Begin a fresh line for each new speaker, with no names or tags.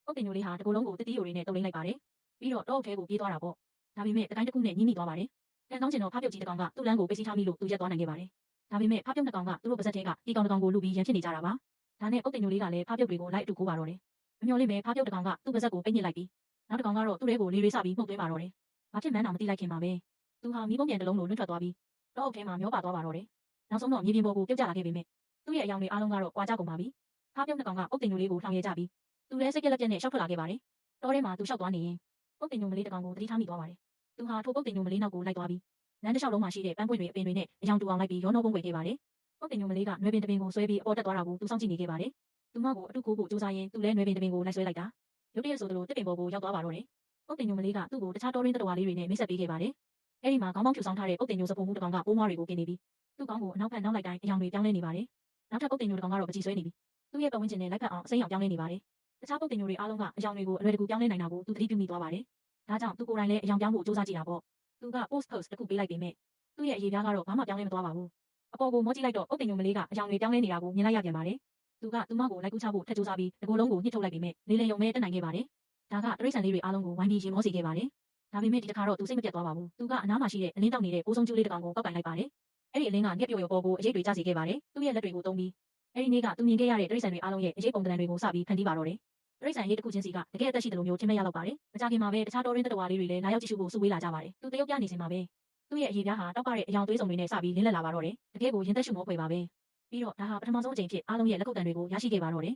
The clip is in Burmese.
အုတ်တင်ညိုလေးဟာတကူလုံးကိုတစ်တီးယိုတွေနဲ့တုပ်လိမ့်လိုက်ပါတယ်။ပြီးတော့တောအုပ်ထဲကိုပြေးသွားတာပေါ့။ဒါပေမဲ့တကိုင်းတစ်ခုနဲ့ညှိမိသွားပါတယ်။ကန်ကောင်းကျင်တော့ဖားပြုတ်ကြီးတစ်ကောင်ကသူ့လမ်းကိုပိတ်စီးထားမိလို့သူရက်သွားနိုင်ခဲ့ပါတယ်။ဒါပေမဲ့ဖားပြုတ်နှစ်ကောင်ကသူတို့ပါဇက်ထဲကတီကောင်တစ်ကောင်ကိုလူပြီးရန်ဖြစ်နေကြတာပါ။ဒါနဲ့အုတ်တင်ညိုလေးကလည်းဖားပြုတ်တွေကိုလိုက်အတူကိုးပါတော့တယ်။မမျှော်လင့်ပဲဖားပြုတ်တစ်ကောင်ကသူ့ပါဇက်ကိုပိတ်ညစ်လိုက်ပြီးနောက်တစ်ကောင်ကတော့သူ့ထဲကိုလေတွေစပြီးမှုတ်သွင်းပါတော့တယ်။ဘာဖြစ်မှန်းတော့မသိလိုက်ခင်ပါပဲ။သူဟာမီးပုံပြန်တစ်လုံးလိုလွင့်ထွက်သွားပြီးတောအုပ်ထဲမှာမျောပါသွားပါတော့တယ်။နောက်ဆုံးတော့မြေပြင်ပေါ်ကိုပြုတ်ကျလာခဲ့ပေမဲ့သူ့ရဲ့အယောင်တွေအားလုံးကတော့ကွာကြကုန်ပါပြီ။ဖားပြုတ်နှစ်ကောင်ကအုတ်တင်ညိုလေးကိုလှောင်ရဲကြပြီးသူလည်းစိတ်ကြက်လက်ပြက်နဲ့ရှောက်ထွက်လာခဲ့ပါတယ်။တောထဲမှာသူရှောက်သွားနေရင်အုတ်တင်ညိုမလေးတစ်ကောင်ကိုတတိထားမိသွားပါတယ်။သူဟာထိုအုတ်တင်ညိုမလေးနောက်ကိုလိုက်သွားပြီးလမ်းတစ်လျှောက်လုံးမှာရှိတဲ့ပန်းပွင့်တွေအပင်တွေနဲ့အယောင်တူအောင်လိုက်ပြီးရောနှောပုံွယ်ခဲ့ပါတယ်။အုတ်တင်ညိုမလေးကနွယ်ပင်တစ်ပင်ကိုဆွဲပြီးအပေါ်တက်သွားတာကိုသူစောင့်ကြည့်နေခဲ့ပါတယ်။သူမကိုအတုကိုးဖို့စူးစမ်းရင်းသူလည်းနွယ်ပင်တစ်ပင်ကိုလိုက်ဆွဲလိုက်တာ။ရုတ်တရက်ဆိုသလိုတစ်ပင်ပေါ်ကိုရောက်သွားပါတော့တယ်။အုတ်တင်ညိုမလေးကသူ့ကိုတခြားတောရင်းတတော်ဝါလေးတွေနဲ့မိတ်ဆက်ပေးခဲ့ပါတယ်။အဲဒီမှာခေါင်းပေါင်းဖြူဆောင်ထားတဲ့အုတ်တင်ညိုစပုံမှုတစ်ကောင်ကပိုးမွားတွေကိုกินနေပြီးသူ့ကောင်းကိုအနောက်ဖက်နောက်လိုက်တိုင်းအယောင်တွေပြောင်းလဲနေပါတယ်။နောက်ထပ်အုတ်တင်ညိုတစ်ကောင်ကတော့ပကြီးဆွဲနေပြီးသူ့ရဲ့ပတ်ဝန်းကျင်နဲ့လိုက်ဖက်အောင်အစိမ်းရောင်ပြောင်းလဲနေပါတယ်။တခြားအုတ်တင်ညိုတွေအားလုံးကအယောင်တွေကိုအလွယ်တကူပြောင်းလဲနိုင်တာကိုသူသတိပြုမိသွားပါတယ်။ဒါကြောင့်သူကိုယ်တိုင်လည်းအယောင်ပြောင်းဖို့စူးစမ်းကြည့်တာပေါ့။သူက post post တစ်ခုပေးလိုက်ပေမဲ့သူ့ရဲ့အရေးပြားကတော့ဘာမှပြောင်းလဲမသွားပါဘူး။အပေါ်ကိုမောကြည့်လိုက်တော့အုတ်တင်ညိုမလေးကအယောင်တွေပြောင်းလဲနေတာကိုမြင်လိုက်ရပြန်ပါတယ်။သူကသူမကိုလိုက်ကူးချဖို့ထက်ကြိုးစားပြီးတကူလုံးကိုညှစ်ထုတ်လိုက်ပေမဲ့လေလေယုံမဲတက်နိုင်ခဲ့ပါတယ်။ဒါကတရိတ်ဆန်လေးတွေအားလုံးကိုဝိုင်းပြီးရင်မောစေခဲ့ပါတယ်။ဒါပေမဲ့ဒီတစ်ခါတော့သူစိတ်မပြတ်သွားပါဘူး။သူကအနားမှာရှိတဲ့အလင်းတောက်နေတဲ့ပိုးဆုံးကျူးလေးတစ်ကောင်ကိုကောက်ကင်လိုက်ပါတယ်။အဲ့ဒီအလင်းကငှက်ပြို့ရောပေါ်ကိုအရေးတွေကျစေခဲ့ပါတယ်။သူ့ရဲ့လက်တွေကိုတုံးပြီးအဲ့ဒီနေ့ကသူမြင်ခဲ့ရတဲ့တရိတ်ဆန်တွေအားလုံးရဲ့အရေးပုံတံတွေကိုစပြီးဖန်တီးပါတော့တယ်။တရိတ်ဆန်ရေးတစ်ခုချင်းစီကတကယ်အသက်ရှိတယ်လို့မျိုးထင်မဲ့ရလောက်ပါတယ်။မကြခင်မှာပဲတခြားတော်ရင်းတတော်ဝါလေးတွေလည်းလာရောက်ကြည့်ရှုဖို့စုဝေးလာကြပါတယ်။သူတရုတ်ပြနေစင်မှာပဲသူ့ရဲ့အရေးပြားဟာတောက်ပတဲ့အယောင်သွေးစုံတွေနဲ့စပြီးလင်းလက်လာပါတော့တယ်။တကယ်ကိုရင်သက်ရှုမောဖွယ်ပါပဲ။ပြီးတော့ဒါဟာပထမဆုံးအကြိမ်ဖြစ်အားလုံးရဲ့လက်ကုပ်တံတွေကိုရရှိခဲ့ပါတော့တယ်